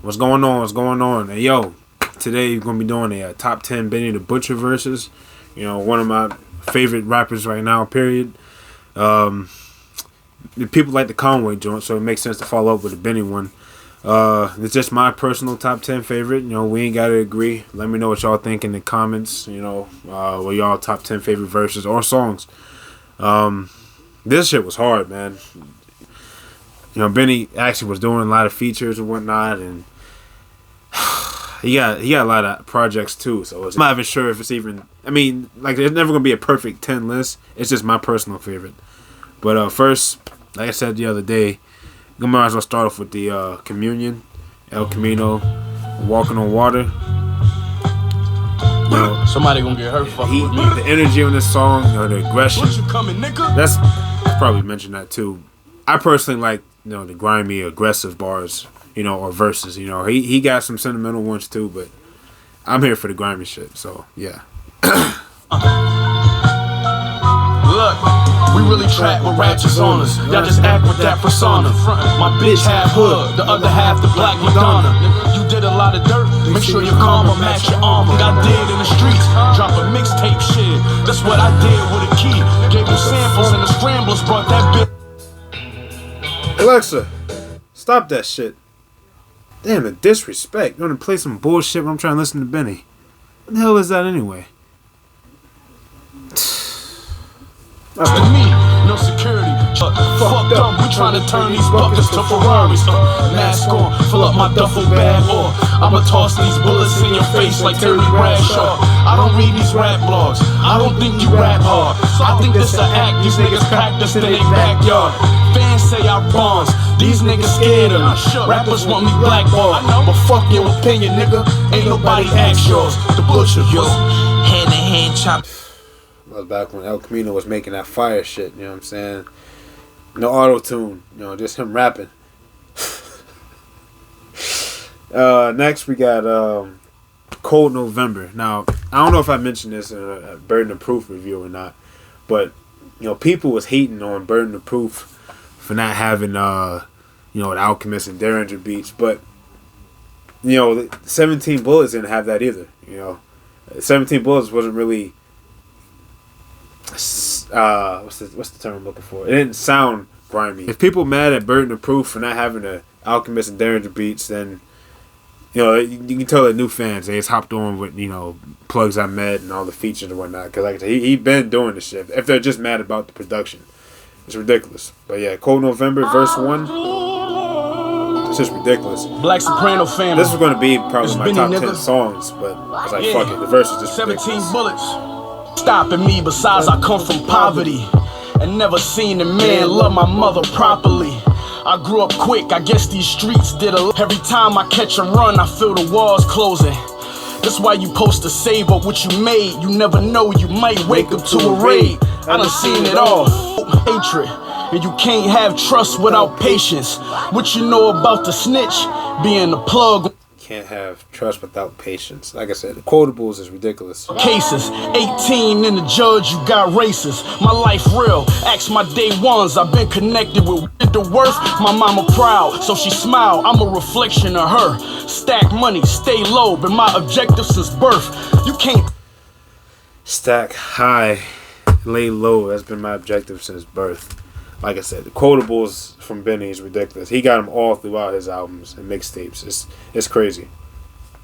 What's going on? What's going on? Hey, yo, today we're gonna be doing a top 10 Benny the Butcher verses. You know, one of my favorite rappers right now. Period. The people like the Conway joint, so it makes sense to follow up with a Benny one. It's just my personal top 10 favorite. You know, we ain't gotta agree. Let me know what y'all think in the comments. You know, what y'all top 10 favorite verses or songs. This shit was hard, man. You know, Benny actually was doing a lot of features and whatnot, and he got a lot of projects too. So I'm not even sure if it's even. I mean, like, there's never gonna be a perfect 10 list. It's just my personal favorite. But first, like I said the other day, we might as well start off with the Communion, El Camino, Walking on Water. You know, somebody gonna get hurt fucking with me. The energy on this song, you know, the aggression. What you coming, nigga? That's I probably mentioned that too. I personally like, you know, the grimy, aggressive bars, you know, or verses. You know, he got some sentimental ones too, but I'm here for the grimy shit. So yeah. Look, we really trap with ratchets on us. Y'all just act with that persona. My bitch half hood, the other half the Black Madonna. You did a lot of dirt, make sure your karma match your armor. I did in the streets, drop a mixtape shit. That's what I did with a key. Gave them samples and the scramblers brought that bitch. Alexa, stop that shit. Damn, the disrespect. You want to play some bullshit when I'm trying to listen to Benny? What the hell is that anyway? To me, no security. Fucked up, we trying to turn these buckets to Ferraris. Mask on, fill up my duffel bag, or I'ma toss these bullets in your face like Terry Bradshaw. I don't read these rap blogs, I don't think you rap hard. I think this a act, these niggas practice in their backyard. Fans say I bronze, these niggas scared of me. Rappers want me blackballed, but fuck your opinion, nigga. Ain't nobody ask yours. The Butcher, yo. Hand to hand chop. That was back when El Camino was making that fire shit, you know what I'm saying? No auto-tune, you know, just him rapping. Next we got Cold November. Now, I don't know if I mentioned this in a Burden of Proof review or not, but, you know, people was hating on Burden of Proof for not having, you know, the Alchemist and Derringer beats, but, you know, 17 Bullets didn't have that either, you know. 17 Bullets wasn't really... what's the term I'm looking for? It didn't sound grimy. If people mad at Burden of Proof for not having the Alchemist and Derringer beats, then, you know, you can tell they're new fans. They just hopped on with, you know, Plugs I Met and all the features and whatnot. Because, like I said, he been doing this shit. If they're just mad about the production, it's ridiculous. But yeah, Cold November, verse 1. It's just ridiculous. Black Soprano family. This was going to be probably my top 10 songs, but I was like, fuck it. The verse is just 17 ridiculous. bullets. Stopping me, besides I come from poverty and never seen a man love my mother properly. I grew up quick, I guess these streets did a. Every time I catch a run, I feel the walls closing. That's why you supposed to save up what you made. You never know, you might wake up to a raid. I done seen it all. Hatred, and you can't have trust without patience. What you know about the snitch? Being the plug. Can't have trust without patience. Like I said, the quotables is ridiculous. Cases, 18 in the judge, you got races. My life real, ask my day ones. I've been connected with the worth. My mama proud, so she smile. I'm a reflection of her. Stack money, stay low, been my objective since birth. You can't stack high, lay low. That's been my objective since birth. Like I said, the quotables from Benny is ridiculous. He got them all throughout his albums and mixtapes. It's crazy.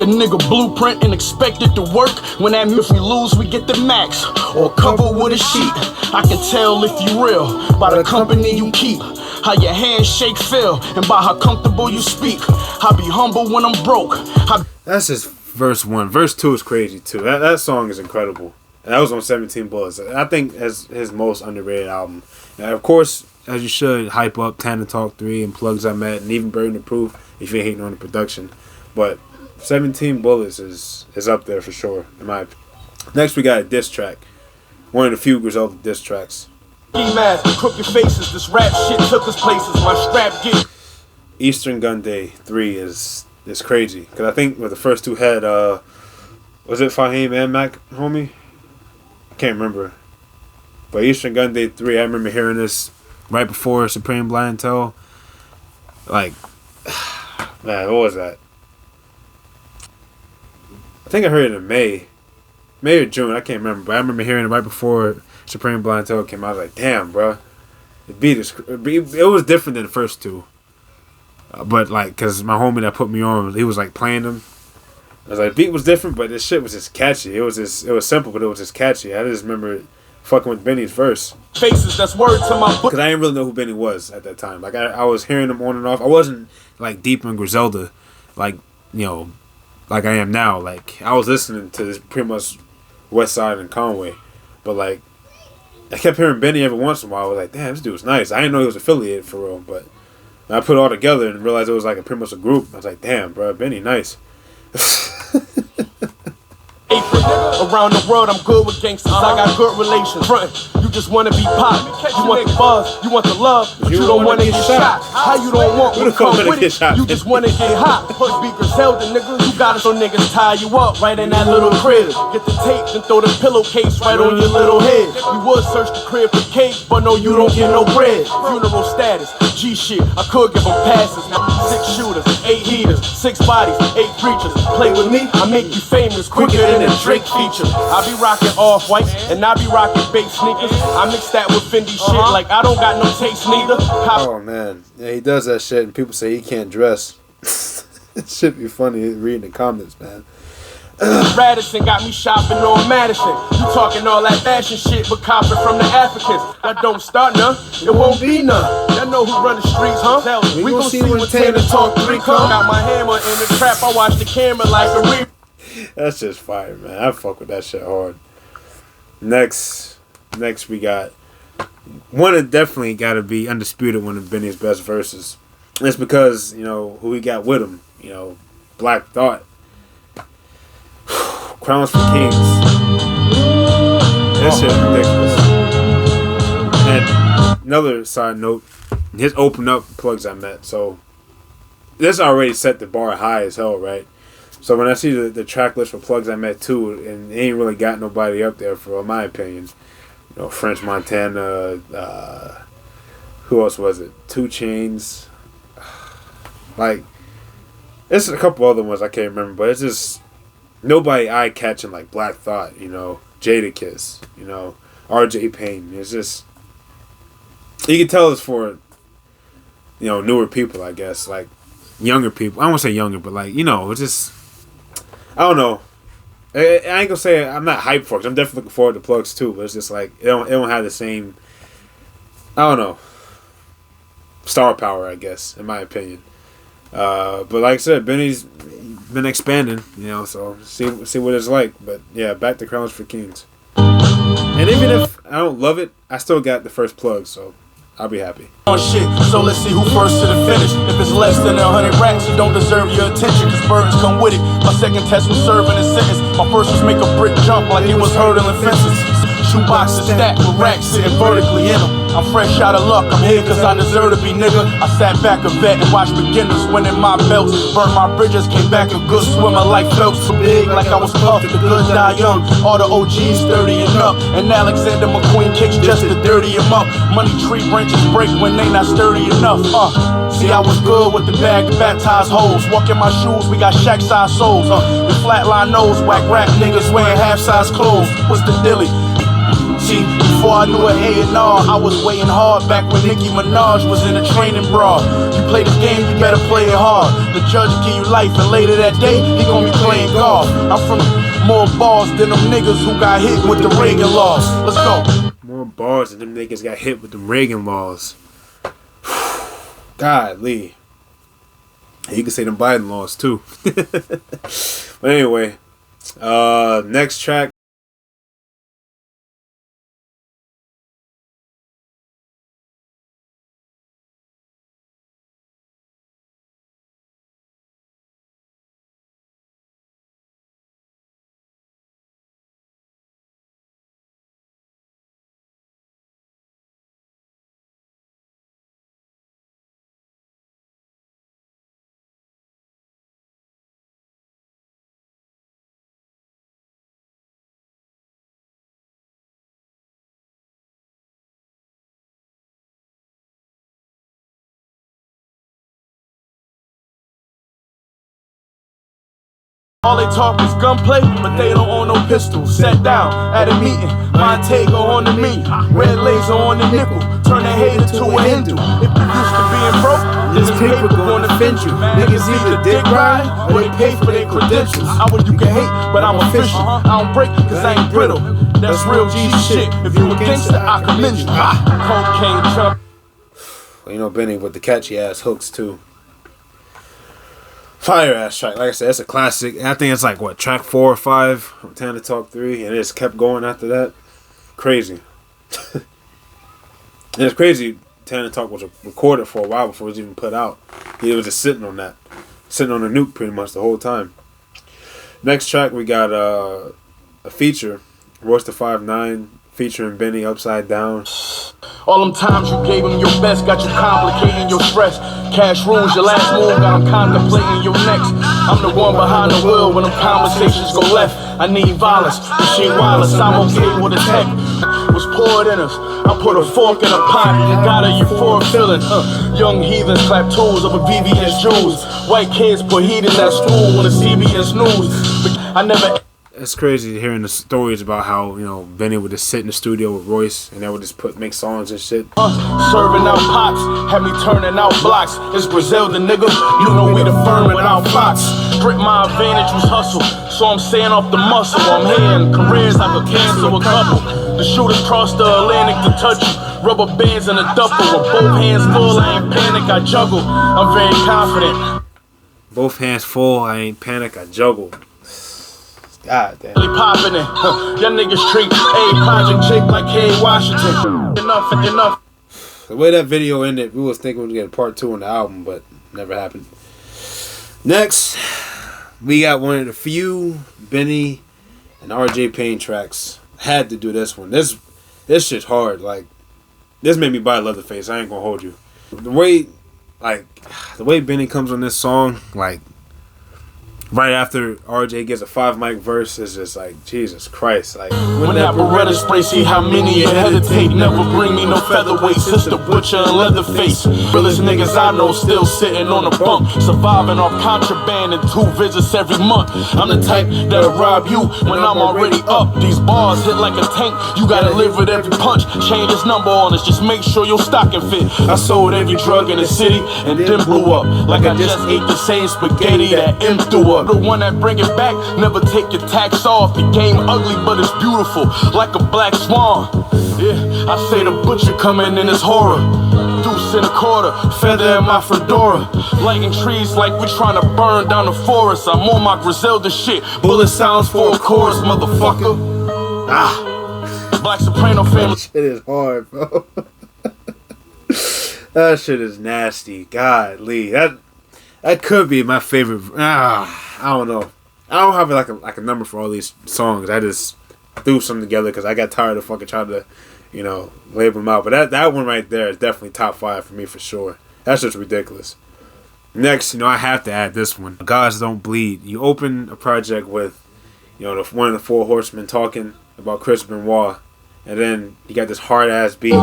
A nigga blueprint and expect it to work. When that if we lose, we get the max or cover with a sheet. I can tell if you real by the company you keep, how your handshake feel, and by how comfortable you speak. I be humble when I'm broke. That's his verse 1. Verse 2 is crazy too. That song is incredible. And that was on 17 Bullets. I think that's his most underrated album. And of course, as you should, hype up Tana Talk 3 and Plugs I Met and even Burden of Proof if you're hating on the production. But 17 Bullets is up there for sure, in my opinion. Next, we got a diss track. One of the few Griselda diss tracks. Mask, crooked faces, this rap shit took us places. My strap get. Eastern Gun Day 3 is crazy. Because I think with the first two had, was it Fahim and Mac, homie? I can't remember. But Eastern Gun Day 3, I remember hearing this right before Supreme Blind Tell. Like, man, what was that? I think I heard it in May or June. I can't remember, but I remember hearing it right before Supreme Blind Tail came out. I was like, damn, bro, the beat is. It was different than the first two, but like, cause my homie that put me on, he was like playing them. I was like, the beat was different, but this shit was just catchy. It was simple, but it was just catchy. I just remember fucking with Benny's verse. Faces, that's word to my book. Cause I didn't really know who Benny was at that time. Like I was hearing him on and off. I wasn't like deep in Griselda, like like I am now. Like I was listening to this pretty much West Side and Conway, but like I kept hearing Benny every once in a while. I was like, damn, this dude was nice. I didn't know he was affiliated for real, but I put it all together and realized it was like pretty much a group. I was like, damn, bro, Benny, nice. Around the world, I'm good with gangsters. I got good relations. Frontin', you just wanna be pop. You want the buzz, you want the love, but you don't wanna get shot. How you don't want what come with it? You just wanna get hot. Put be Griselda, nigga. You got it so niggas tie you up right in that little crib. Get the tape and throw the pillowcase right on your little head. We would search the crib for cake, but no, you don't get no bread. Funeral status, G shit. I could give them passes. 6 shooters, 8 heaters, 6 bodies, 8 preachers. Play with me, I make you famous quicker than a Drake feature. I be rocking off-white and I be rocking bait sneakers. I mix that with Fendi shit like I don't got no taste neither. Oh man, yeah, he does that shit and people say he can't dress. It should be funny reading the comments, man. Radisson got me shopping on Madison. You talking all that fashion shit, but copping from the Africans. That don't start none, it won't be none. Y'all know who run the streets, huh? We gon' see when Taylor talk 3 come. Got my hammer in the trap, I watch the camera like a reap. That's just fire, man. I fuck with that shit hard. Next we got one that definitely got to be undisputed one of Benny's best verses. And it's because who he got with him. Black Thought. Crowns for Kings. That shit is ridiculous. And another side note, his open up plugs I met. So this already set the bar high as hell, right? So when I see the track list for plugs I met too, and it ain't really got nobody up there for my opinion. French Montana, who else was it? 2 Chainz. Like, there's a couple other ones I can't remember, but it's just nobody eye catching like Black Thought, Jadakiss, RJ Payne. It's just, you can tell it's for newer people, I guess, like younger people. I don't want to say younger, but like it's just, I don't know. I ain't gonna say I'm not hyped for it. I'm definitely looking forward to plugs too, but it's just like it don't have the same, I don't know, star power, I guess, in my opinion. But like I said, Benny's been expanding, so see what it's like. But yeah, back to Crowns for Kings. And even if I don't love it, I still got the first plug, so I'll be happy. Shit, so let's see who first to the finish. If it's less than 100 racks, you don't deserve your attention, cause burdens come with it. My second test was serving a sentence. My first was make a brick jump like it was hurdling fences. Shoeboxes stacked with racks sitting vertically in them. I'm fresh out of luck, I'm here cause I deserve to be, nigga. I sat back a vet and watched beginners winning my belts. Burned my bridges, came back a good swimmer like Phelps. So big like I was puffed, the good die young. All the OGs 30 and up. And Alexander McQueen kicks just to dirty him up. Money tree branches break when they not sturdy enough. See, I was good with the bag of baptized hoes. Walk in my shoes, we got shack size soles. The flatline nose, whack rap niggas wearing half size clothes. What's the dilly? See, before I knew a A&R, I was weighing hard back when Nicki Minaj was in a training bra. You play the game, you better play it hard. The judge will give you life, and later that day, he gon' be playing golf. I'm from more bars than them niggas who got hit with the Reagan laws. Let's go. More bars than them niggas got hit with the Reagan laws. Godly. You can say them Biden laws too. But anyway, next track. All they talk is gunplay, but they don't own no pistols. Sat down at a meeting, Montego on the me, red laser on the nickel, turn a hater to a Hindu. If you used to being broke, this paper gonna offend you. Niggas either dick ride or they pay for their credentials. I would you can hate, but I'm official. I don't break cause I ain't brittle. That's real G shit. If you a gangster, I commend you. Cocaine chump. You know, Benny with the catchy ass hooks too. Fire ass track. Like I said, it's a classic. I think it's like what, track 4 or 5 from Tana Talk 3, and it just kept going after that. Crazy. And it's crazy. Tana Talk was recorded for a while before it was even put out. He was just sitting on that, sitting on the nuke pretty much the whole time. Next track we got a feature, Royce the 5'9", featuring Benny, Upside Down. All them times you gave him your best got you complicating your stress. Cash rules your last move, got him contemplating your next. I'm the one behind the wheel when them conversations go left. I need violence, machine wireless, I'm okay with a tech. Was poured in us, I put a fork in a pot, got a euphoric feeling. Young heathens clap tools over VVS Jews. White kids put heat in that stool when the CBS News. But I never. It's crazy hearing the stories about how, you know, Benny would just sit in the studio with Royce and they would just make songs and shit. Serving out pots, had me turning out blocks. It's Brazil, the nigga. You know we the firm without plots. Strip my advantage was hustle, so I'm saying off the muscle. I'm here in careers like a cancel a couple. The shooters cross the Atlantic to touch you. Rubber bands in a duffel with both hands full. I ain't panic, I juggle. I'm very confident. Both hands full, I ain't panic, I juggle. God damn. Popping it. Y'all niggas treat a project chick like Kay Washington. Enough. The way that video ended, we was thinking we would get part 2 on the album, but never happened. Next, we got one of the few Benny and RJ Payne tracks. Had to do this one. This shit's hard. Like, this made me buy Leatherface. I ain't gonna hold you. The way Benny comes on this song, like, right after RJ gets a 5-mic verse, is just like, Jesus Christ. Like, when that Beretta spray, see how many you hesitate. Never bring me no featherweights. It's the Butcher and Leatherface. Realest niggas I know still sitting on a bunk, surviving off contraband and 2 visits every month. I'm the type that'll rob you when I'm already up. These bars hit like a tank. You gotta live with every punch. Change this number on us. Just make sure your stocking fit. I sold every drug in the city and then blew up. Like I just ate the same spaghetti that M threw up. The one that bring it back, never take your tax off. The game ugly, but it's beautiful, like a black swan. Yeah, I say the Butcher coming in his horror. Deuce in a quarter, feather in my fedora. Lighting trees like we trying to burn down the forest. I'm on my Griselda shit. Bullet sounds for a chorus, motherfucker. Black Soprano family. That shit is hard, bro. That shit is nasty. Godly. That could be my favorite. I don't know. I don't have like a number for all these songs. I just threw some together because I got tired of fucking trying to, you know, label them out. But that one right there is definitely top 5 for me for sure. That's just ridiculous. Next, you know, I have to add this one. Gods Don't Bleed. You open a project with, you know, one of the 4 Horsemen talking about Chris Benoit, and then you got this hard ass beat. You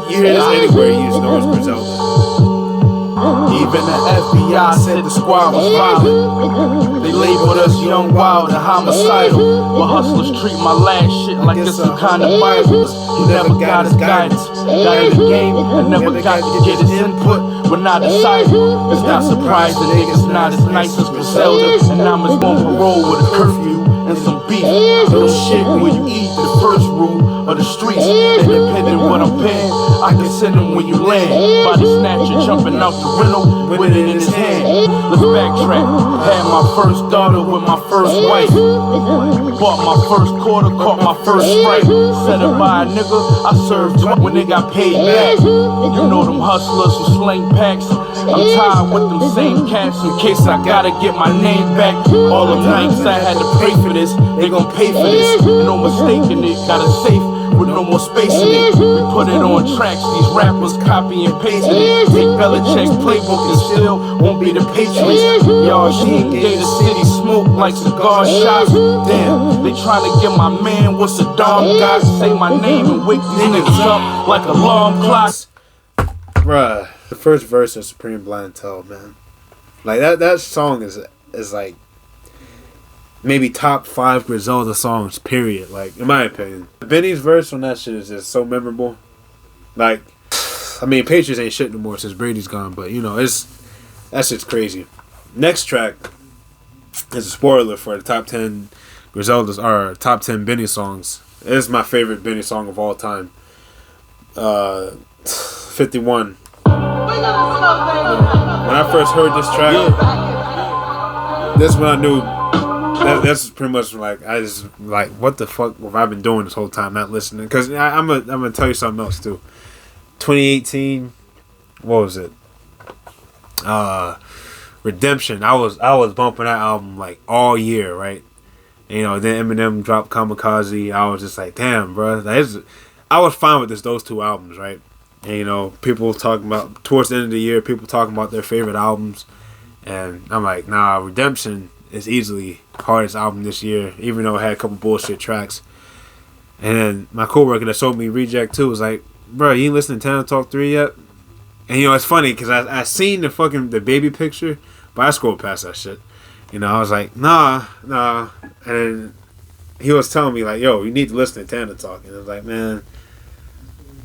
hear this anywhere, you just know it's Griselda. Even the FBI said the squad was violent. They labeled us young, wild, and homicidal. But hustlers treat my last shit like it's some kind of Bible. You never got his guidance. Got in the game and never got to get his input. But not decided. It's not surprising niggas not as nice as Griselda. And I'm as on parole with a curfew and some beef. Little shit when you eat the first rule of the streets. Independent what I'm paying, I can send him when you land. Body snatcher jumping out the rental with it in his hand. Let's backtrack. Had my first daughter with my first wife. Bought my first quarter, caught my first strike. Set up by a nigga, I served when they got paid back. You know them hustlers who slang packs. I'm tired with them same cats in case I gotta get my name back. All the nights I had to pray for this, they gon' pay for this. No mistaking it, got a safe with no more space in it. We put it on tracks, these rappers copy and pasting it. Take Belichick's playbook and still won't be the Patriots. Y'all seen Gator City smoke like cigar shots. Damn, they tryna get my man with Saddam got. Say my name and wake these niggas up like alarm clocks. Bruh, the first verse of Supreme Blind Tell, man. Like that song is is like maybe top 5 Griselda songs, period. Like, in my opinion. Benny's verse on that shit is just so memorable. Like, I mean, Patriots ain't shit no more since Brady's gone, but, you know, that shit's crazy. Next track is a spoiler for the top 10 Griselda's, or top 10 Benny songs. It is my favorite Benny song of all time. 51. When I first heard this track, that's when I knew that's pretty much like, I just like, what the fuck have I been doing this whole time not listening? Because I'm gonna tell you something else too. 2018, what was it? Redemption. I was bumping that album like all year, right? And, you know, then Eminem dropped Kamikaze. I was just like, damn, bro. I was fine with those 2 albums, right? And, you know, people talking about, towards the end of the year, people talking about their favorite albums. And I'm like, nah, Redemption is easily the hardest album this year, even though it had a couple bullshit tracks. And then my coworker that showed me Reject 2 was like, bro, you ain't listening to Tana Talk 3 yet? And, you know, it's funny because I seen the baby picture, but I scrolled past that shit. You know, I was like, nah. And then he was telling me, like, yo, you need to listen to Tana Talk. And I was like, man,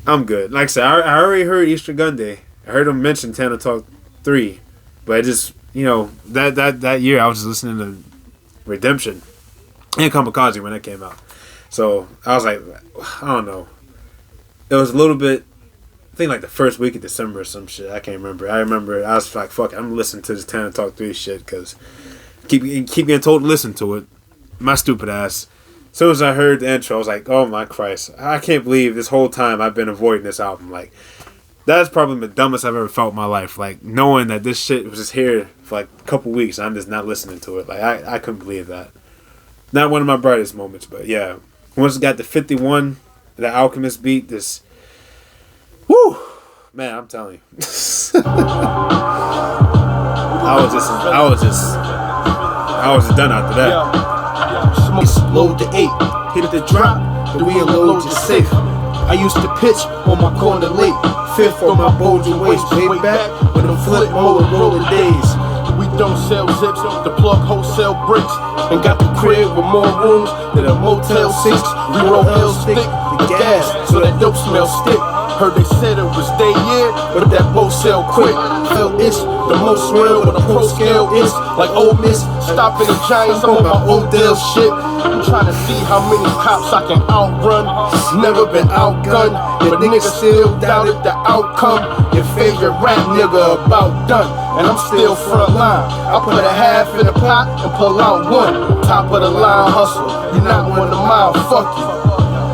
I'm good. Like I said, I already heard Easter Gun Day. I heard him mention Tana Talk 3. But it just, you know, that year I was just listening to Redemption and Kamikaze when that came out. So I was like, I don't know. It was a little bit, I think like the first week of December or some shit. I can't remember. I remember I was like, fuck it, I'm listening to this Tana Talk 3 shit because keep getting told to listen to it. My stupid ass. As soon as I heard the intro, I was like, oh my Christ. I can't believe this whole time I've been avoiding this album. Like, that's probably the dumbest I've ever felt in my life. Like, knowing that this shit was just here for like a couple weeks and I'm just not listening to it. Like, I couldn't believe that. Not one of my brightest moments, but yeah. Once it got to 51, the Alchemist beat, this... Woo! Man, I'm telling you. I was just done after that. Load the 8, hit the drop, the reload your safe. I used to pitch on my corner late, 5th on my bulging waist, way back when I'm flip mode rolling days. We don't sell zips, the plug wholesale bricks, and got the crib with more rooms than a Motel 6. We roll L stick, the gas, so that dope smell stick. Heard they said it was their year, but that boat sell quick. Felt it's the most real, but the pro scale is like Ole Miss. Stopping the Giants, I'm on my Odell shit. I'm trying to see how many cops I can outrun. Never been outgunned, but niggas still doubted the outcome. Your favorite rap nigga about done, and I'm still front line. I put a half in the pot and pull out one. Top of the line hustle, you're not one of mine, fuck you.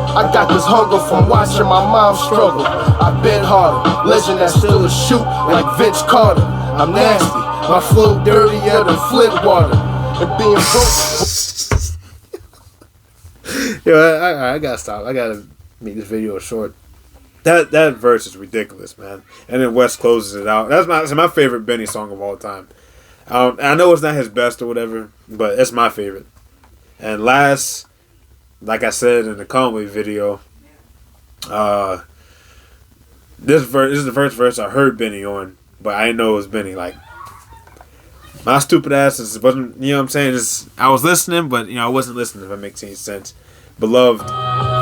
I got this hunger from watching my mom struggle. I've been harder, legend that still a shoot like Vince Carter. I'm nasty, my flow dirtier than Flint water. And being broke. Yo, I gotta stop. I gotta make this video short. That verse is ridiculous, man. And then West closes it out. That's my favorite Benny song of all time. I know it's not his best or whatever, but it's my favorite. And last, like I said in the Conway video, this is the first verse I heard Benny on, but I didn't know it was Benny. Like, my stupid ass wasn't, you know what I'm saying? I was listening, but, you know, I wasn't listening, if that makes any sense. Beloved,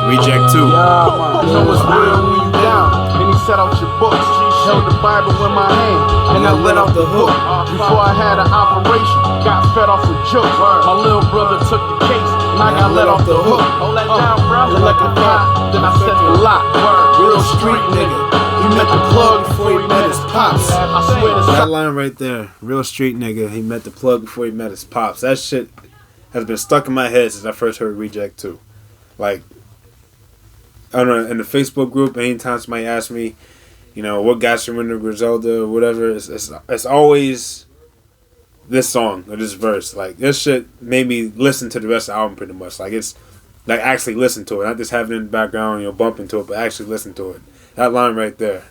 Reject 2. You know it's real when you down. Then he set out your books. Held the Bible in my hand, and I let out the hook. Before I had an operation, got fed off with jokes. My little brother took the case, and I got let off the hook. Hold that down, bro. Like a thought, then I set the lock. Real street nigga. He met the plug before he met his pops. I swear to That line right there, real street nigga, he met the plug before he met his pops. That shit has been stuck in my head since I first heard Reject 2. Like, I don't know, in the Facebook group, anytime somebody asks me, you know, what got you into Griselda or whatever, it's always this song or this verse. Like, this shit made me listen to the rest of the album pretty much. Like, it's, like, actually listen to it. Not just have it in the background, you know, bump into it, but actually listen to it. That line right there.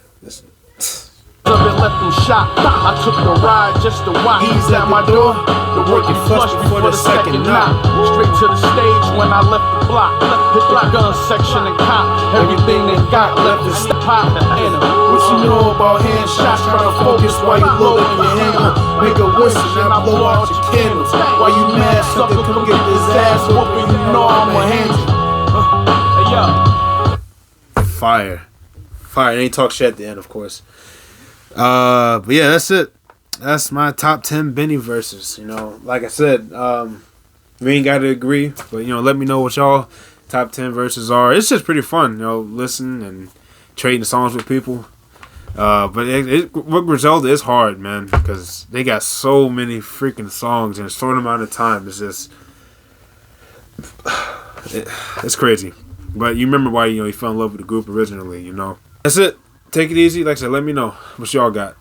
of it left them shot. I took the ride just to watch. He's at my door, the working flush before the second knock. Straight to the stage when I left the block. Hit the gun section and cop. Everything they got left is pop. What you know about hand shots? Try to focus while you load up your hammer. Make a whistle and I blow out your candles. While you mad, sucker, come get this ass whooping. You know I'ma handle. Hey yo. Fire. And they talk shit at the end, of course. But yeah, that's it. That's my top 10 Benny verses. You know, like I said, we ain't got to agree, but you know, let me know what y'all top 10 verses are. It's just pretty fun, you know, listen and trading songs with people. But what Griselda is hard, man, because they got so many freaking songs in a short amount of time. It's just, it's crazy. But you remember why, you know, he fell in love with the group originally, you know. That's it. Take it easy. Like I said, let me know what y'all got.